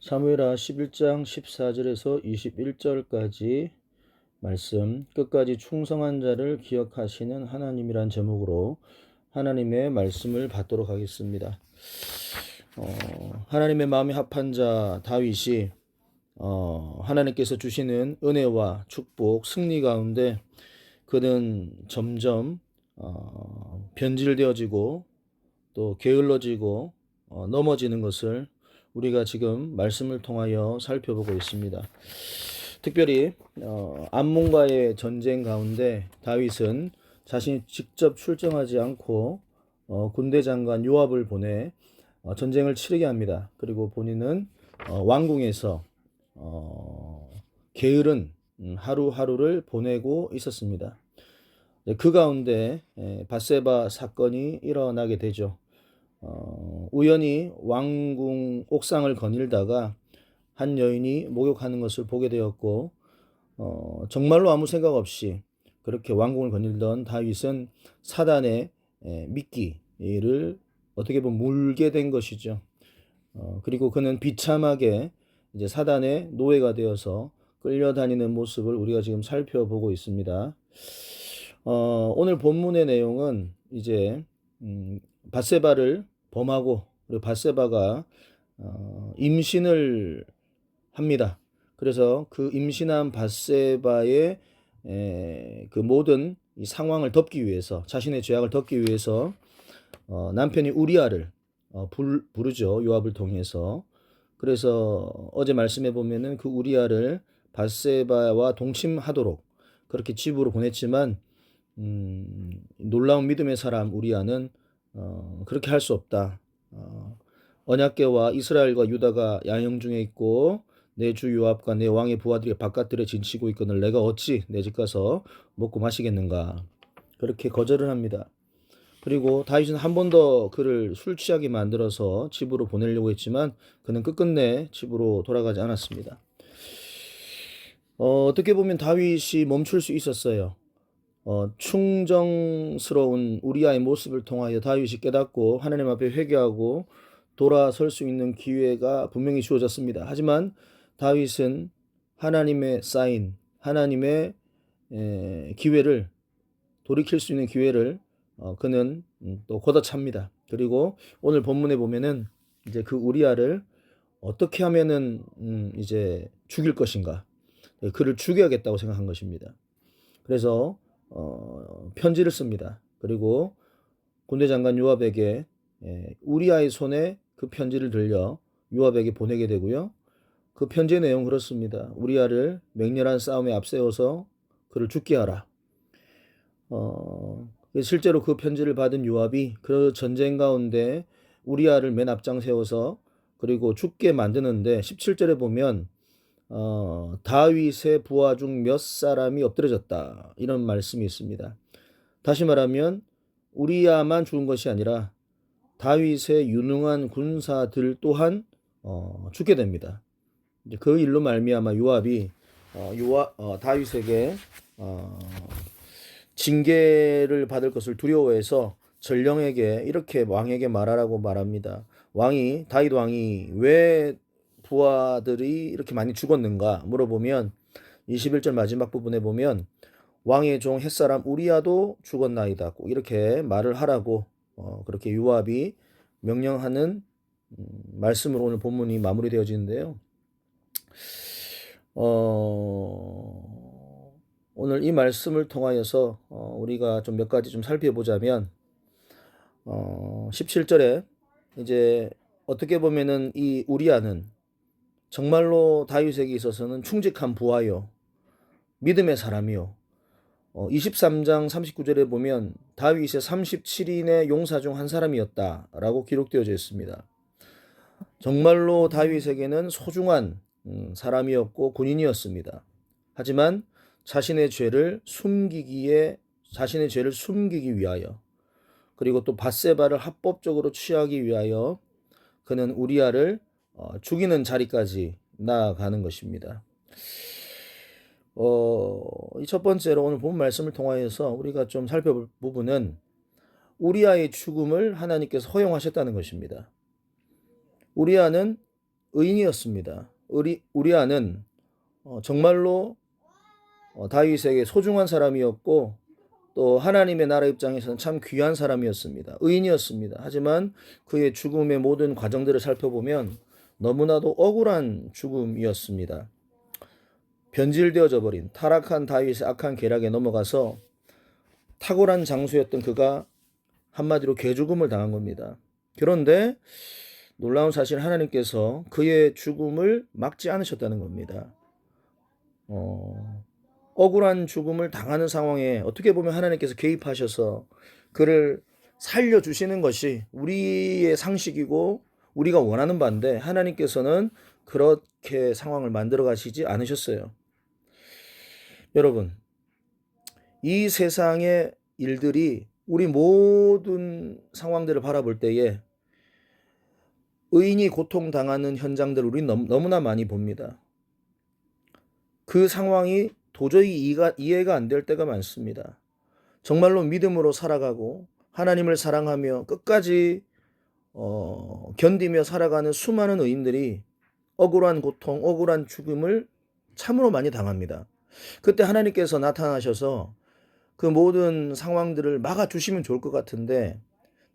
사무엘하 11장 14절에서 21절까지 말씀, 끝까지 충성한 자를 기억하시는 하나님이란 제목으로 하나님의 말씀을 받도록 하겠습니다. 하나님의 마음이 합한 자 다윗이 하나님께서 주시는 은혜와 축복, 승리 가운데 그는 점점 변질되어지고 또 게을러지고 넘어지는 것을 우리가 지금 말씀을 통하여 살펴보고 있습니다. 특별히 암몬과의 전쟁 가운데 다윗은 자신이 직접 출정하지 않고 군대 장관 요압을 보내 전쟁을 치르게 합니다. 그리고 본인은 왕궁에서 게으른 하루하루를 보내고 있었습니다. 그 가운데 밧세바 사건이 일어나게 되죠. 우연히 왕궁 옥상을 거닐다가 한 여인이 목욕하는 것을 보게 되었고 정말로 아무 생각 없이 그렇게 왕궁을 거닐던 다윗은 사단의 미끼를 어떻게 보면 물게 된 것이죠. 그리고 그는 비참하게 이제 사단의 노예가 되어서 끌려다니는 모습을 우리가 지금 살펴보고 있습니다. 오늘 본문의 내용은 이제 밧세바를 범하고 그리고 밧세바가 임신을 합니다. 그래서 그 임신한 밧세바의 그 모든 이 상황을 덮기 위해서, 자신의 죄악을 덮기 위해서 남편이 우리아를 부르죠. 요압을 통해서. 그래서 어제 말씀해 보면은 그 우리아를 밧세바와 동침하도록 그렇게 집으로 보냈지만 놀라운 믿음의 사람 우리아는 그렇게 할 수 없다. 언약궤와 이스라엘과 유다가 양형 중에 있고 내 주 요압과 내 왕의 부하들이 바깥들에 진치고 있거늘 내가 어찌 내 집 가서 먹고 마시겠는가. 그렇게 거절을 합니다. 그리고 다윗은 한 번 더 그를 술 취하게 만들어서 집으로 보내려고 했지만 그는 끝끝내 집으로 돌아가지 않았습니다. 어떻게 보면 다윗이 멈출 수 있었어요. 충정스러운 우리아의 모습을 통하여 다윗이 깨닫고 하나님 앞에 회개하고 돌아설 수 있는 기회가 분명히 주어졌습니다. 하지만 다윗은 하나님의 사인, 하나님의 기회를, 돌이킬 수 있는 기회를 그는 또 걷어찹니다. 그리고 오늘 본문에 보면은 이제 그 우리아를 어떻게 하면은 이제 죽일 것인가, 그를 죽여야겠다고 생각한 것입니다. 그래서 편지를 씁니다. 그리고 군대 장관 요압에게 우리아의 손에 그 편지를 들려 요압에게 보내게 되고요. 그 편지의 내용 그렇습니다. 우리아를 맹렬한 싸움에 앞세워서 그를 죽게 하라. 실제로 그 편지를 받은 요압이 그 전쟁 가운데 우리아를 맨 앞장 세워서 그리고 죽게 만드는데 17절에 보면 다윗의 부하 중 몇 사람이 엎드려졌다. 이런 말씀이 있습니다. 다시 말하면 우리아만 죽은 것이 아니라 다윗의 유능한 군사들 또한 죽게 됩니다. 이제 그 일로 말미암아 요압이 다윗에게 징계를 받을 것을 두려워해서 전령에게 이렇게 왕에게 말하라고 말합니다. 다윗 왕이 왜 부하들이 이렇게 많이 죽었는가 물어보면 21절 마지막 부분에 보면 왕의 종 햇사람 우리아도 죽었나이다. 꼭 이렇게 말을 하라고 그렇게 요압이 명령하는 말씀으로 오늘 본문이 마무리되어지는데요. 오늘 이 말씀을 통하여서 우리가 좀 몇 가지 좀 살펴보자면 17절에 이제 어떻게 보면은 이 우리아는 정말로 다윗에게 있어서는 충직한 부하요, 믿음의 사람이요. 23장 39절에 보면 다윗의 37인의 용사 중 한 사람이었다라고 기록되어져 있습니다. 정말로 다윗에게는 소중한 사람이었고 군인이었습니다. 하지만 자신의 죄를 숨기기 위하여 그리고 또 밧세바를 합법적으로 취하기 위하여 그는 우리아를 죽이는 자리까지 나아가는 것입니다. 이 첫 번째로 오늘 본 말씀을 통하여서 우리가 좀 살펴볼 부분은 우리아의 죽음을 하나님께서 허용하셨다는 것입니다. 우리아는 의인이었습니다. 우리아는 정말로 다윗에게 소중한 사람이었고 또 하나님의 나라 입장에서는 참 귀한 사람이었습니다. 의인이었습니다. 하지만 그의 죽음의 모든 과정들을 살펴보면 너무나도 억울한 죽음이었습니다. 변질되어져 버린 타락한 다윗의 악한 계략에 넘어가서 탁월한 장수였던 그가 한마디로 개죽음을 당한 겁니다. 그런데 놀라운 사실, 하나님께서 그의 죽음을 막지 않으셨다는 겁니다. 억울한 죽음을 당하는 상황에 어떻게 보면 하나님께서 개입하셔서 그를 살려주시는 것이 우리의 상식이고 우리가 원하는 바인데, 하나님께서는 그렇게 상황을 만들어 가시지 않으셨어요. 여러분, 이 세상의 일들이 우리 모든 상황들을 바라볼 때에 의인이 고통당하는 현장들을 우리는 너무나 많이 봅니다. 그 상황이 도저히 이해가 안 될 때가 많습니다. 정말로 믿음으로 살아가고 하나님을 사랑하며 끝까지 견디며 살아가는 수많은 의인들이 억울한 고통, 억울한 죽음을 참으로 많이 당합니다. 그때 하나님께서 나타나셔서 그 모든 상황들을 막아주시면 좋을 것 같은데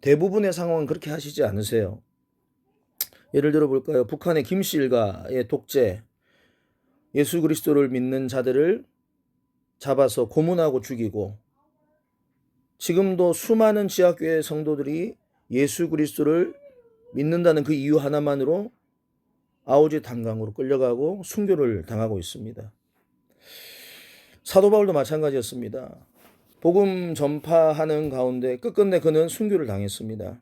대부분의 상황은 그렇게 하시지 않으세요. 예를 들어 볼까요? 북한의 김씨 일가의 독재, 예수 그리스도를 믿는 자들을 잡아서 고문하고 죽이고, 지금도 수많은 지하교회 성도들이 예수 그리스도를 믿는다는 그 이유 하나만으로 아우지 단강으로 끌려가고 순교를 당하고 있습니다. 사도 바울도 마찬가지였습니다. 복음 전파하는 가운데 끝끝내 그는 순교를 당했습니다.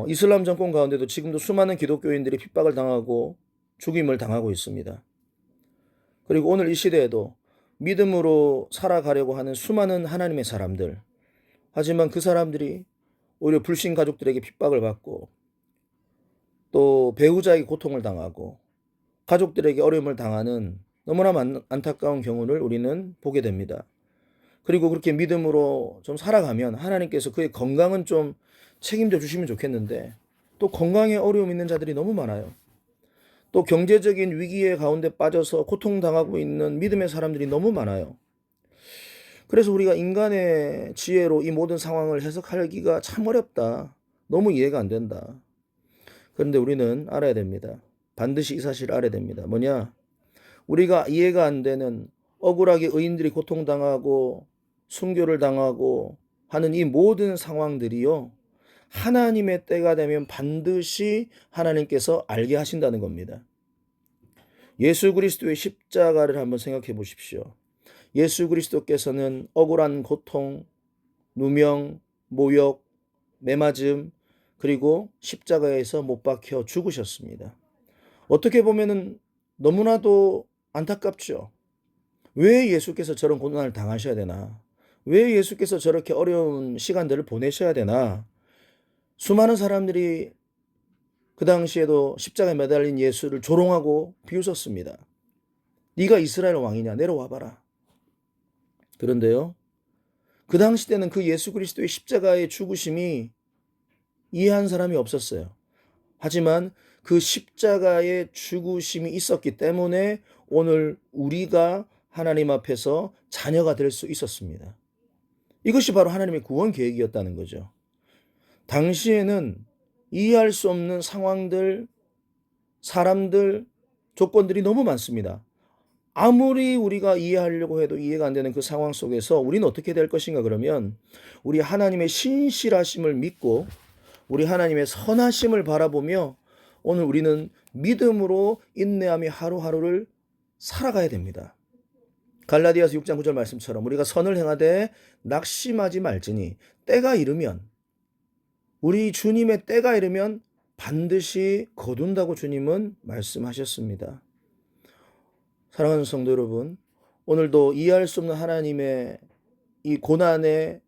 이슬람 정권 가운데도 지금도 수많은 기독교인들이 핍박을 당하고 죽임을 당하고 있습니다. 그리고 오늘 이 시대에도 믿음으로 살아가려고 하는 수많은 하나님의 사람들, 하지만 그 사람들이 오히려 불신 가족들에게 핍박을 받고 또 배우자에게 고통을 당하고 가족들에게 어려움을 당하는 너무나 안타까운 경우를 우리는 보게 됩니다. 그리고 그렇게 믿음으로 좀 살아가면 하나님께서 그의 건강은 좀 책임져 주시면 좋겠는데, 또 건강에 어려움 있는 자들이 너무 많아요. 또 경제적인 위기의 가운데 빠져서 고통당하고 있는 믿음의 사람들이 너무 많아요. 그래서 우리가 인간의 지혜로 이 모든 상황을 해석하기가 참 어렵다. 너무 이해가 안 된다. 그런데 우리는 알아야 됩니다. 반드시 이 사실을 알아야 됩니다. 뭐냐? 우리가 이해가 안 되는, 억울하게 의인들이 고통당하고 순교를 당하고 하는 이 모든 상황들이요, 하나님의 때가 되면 반드시 하나님께서 알게 하신다는 겁니다. 예수 그리스도의 십자가를 한번 생각해 보십시오. 예수 그리스도께서는 억울한 고통, 누명, 모욕, 매맞음, 그리고 십자가에서 못 박혀 죽으셨습니다. 어떻게 보면은 너무나도 안타깝죠. 왜 예수께서 저런 고난을 당하셔야 되나? 왜 예수께서 저렇게 어려운 시간들을 보내셔야 되나? 수많은 사람들이 그 당시에도 십자가에 매달린 예수를 조롱하고 비웃었습니다. 네가 이스라엘 왕이냐? 내려와 봐라. 그런데요, 그 당시 때는 그 예수 그리스도의 십자가의 죽으심이 이해한 사람이 없었어요. 하지만 그 십자가의 죽으심이 있었기 때문에 오늘 우리가 하나님 앞에서 자녀가 될 수 있었습니다. 이것이 바로 하나님의 구원 계획이었다는 거죠. 당시에는 이해할 수 없는 상황들, 사람들, 조건들이 너무 많습니다. 아무리 우리가 이해하려고 해도 이해가 안 되는 그 상황 속에서 우리는 어떻게 될 것인가? 그러면 우리 하나님의 신실하심을 믿고 우리 하나님의 선하심을 바라보며 오늘 우리는 믿음으로 인내하며 하루하루를 살아가야 됩니다. 갈라디아서 6장 9절 말씀처럼 우리가 선을 행하되 낙심하지 말지니 때가 이르면, 우리 주님의 때가 이르면 반드시 거둔다고 주님은 말씀하셨습니다. 사랑하는 성도 여러분, 오늘도 이해할 수 없는 하나님의 이 고난의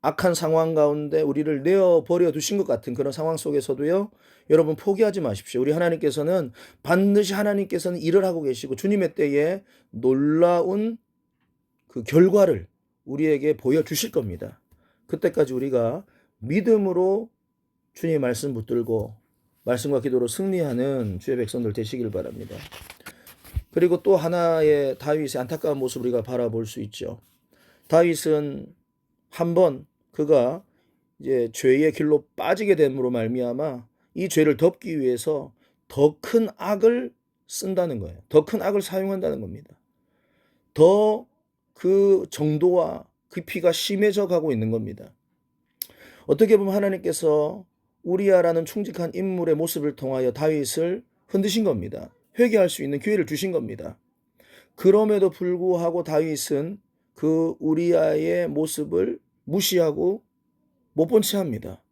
악한 상황 가운데 우리를 내어버려 두신 것 같은 그런 상황 속에서도요, 여러분 포기하지 마십시오. 우리 하나님께서는 반드시 하나님께서는 일을 하고 계시고 주님의 때에 놀라운 그 결과를 우리에게 보여주실 겁니다. 그때까지 우리가 믿음으로 주님의 말씀 붙들고 말씀과 기도로 승리하는 주의 백성들 되시길 바랍니다. 그리고 또 하나의 다윗의 안타까운 모습을 우리가 바라볼 수 있죠. 다윗은 한번 그가 이제 죄의 길로 빠지게 됨으로 말미암아 이 죄를 덮기 위해서 더 큰 악을 쓴다는 거예요. 더 큰 악을 사용한다는 겁니다. 더 그 정도와 깊이가 심해져 가고 있는 겁니다. 어떻게 보면 하나님께서 우리야라는 충직한 인물의 모습을 통하여 다윗을 흔드신 겁니다. 회개할 수 있는 기회를 주신 겁니다. 그럼에도 불구하고 다윗은 그 우리야의 모습을 무시하고 못 본 채 합니다.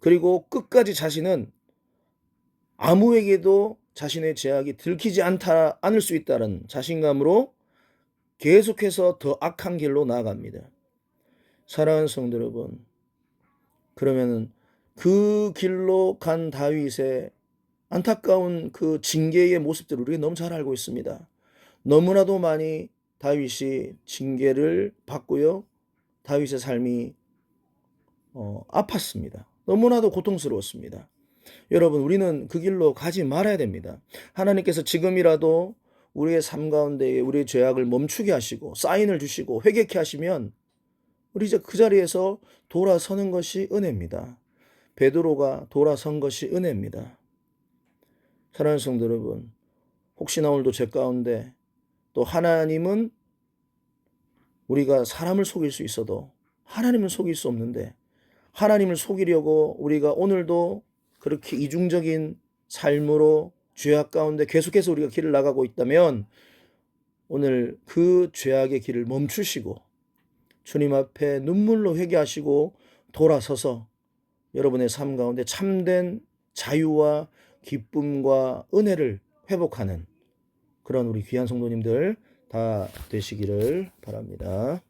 그리고 끝까지 자신은 아무에게도 자신의 죄악이 들키지 않을 수 있다는 자신감으로 계속해서 더 악한 길로 나아갑니다. 사랑하는 성도 여러분, 그러면 그 길로 간 다윗의 안타까운 그 징계의 모습들을 우리가 너무 잘 알고 있습니다. 너무나도 많이 다윗이 징계를 받고요. 다윗의 삶이 아팠습니다. 너무나도 고통스러웠습니다. 여러분, 우리는 그 길로 가지 말아야 됩니다. 하나님께서 지금이라도 우리의 삶 가운데에 우리의 죄악을 멈추게 하시고 사인을 주시고 회개케 하시면 우리 이제 그 자리에서 돌아서는 것이 은혜입니다. 베드로가 돌아선 것이 은혜입니다. 사랑하는 성도 여러분, 혹시나 오늘도 죄 가운데 또 하나님은 우리가 사람을 속일 수 있어도 하나님을 속일 수 없는데 하나님을 속이려고 우리가 오늘도 그렇게 이중적인 삶으로 죄악 가운데 계속해서 우리가 길을 나가고 있다면 오늘 그 죄악의 길을 멈추시고 주님 앞에 눈물로 회개하시고 돌아서서 여러분의 삶 가운데 참된 자유와 기쁨과 은혜를 회복하는 그런 우리 귀한 성도님들 다 되시기를 바랍니다.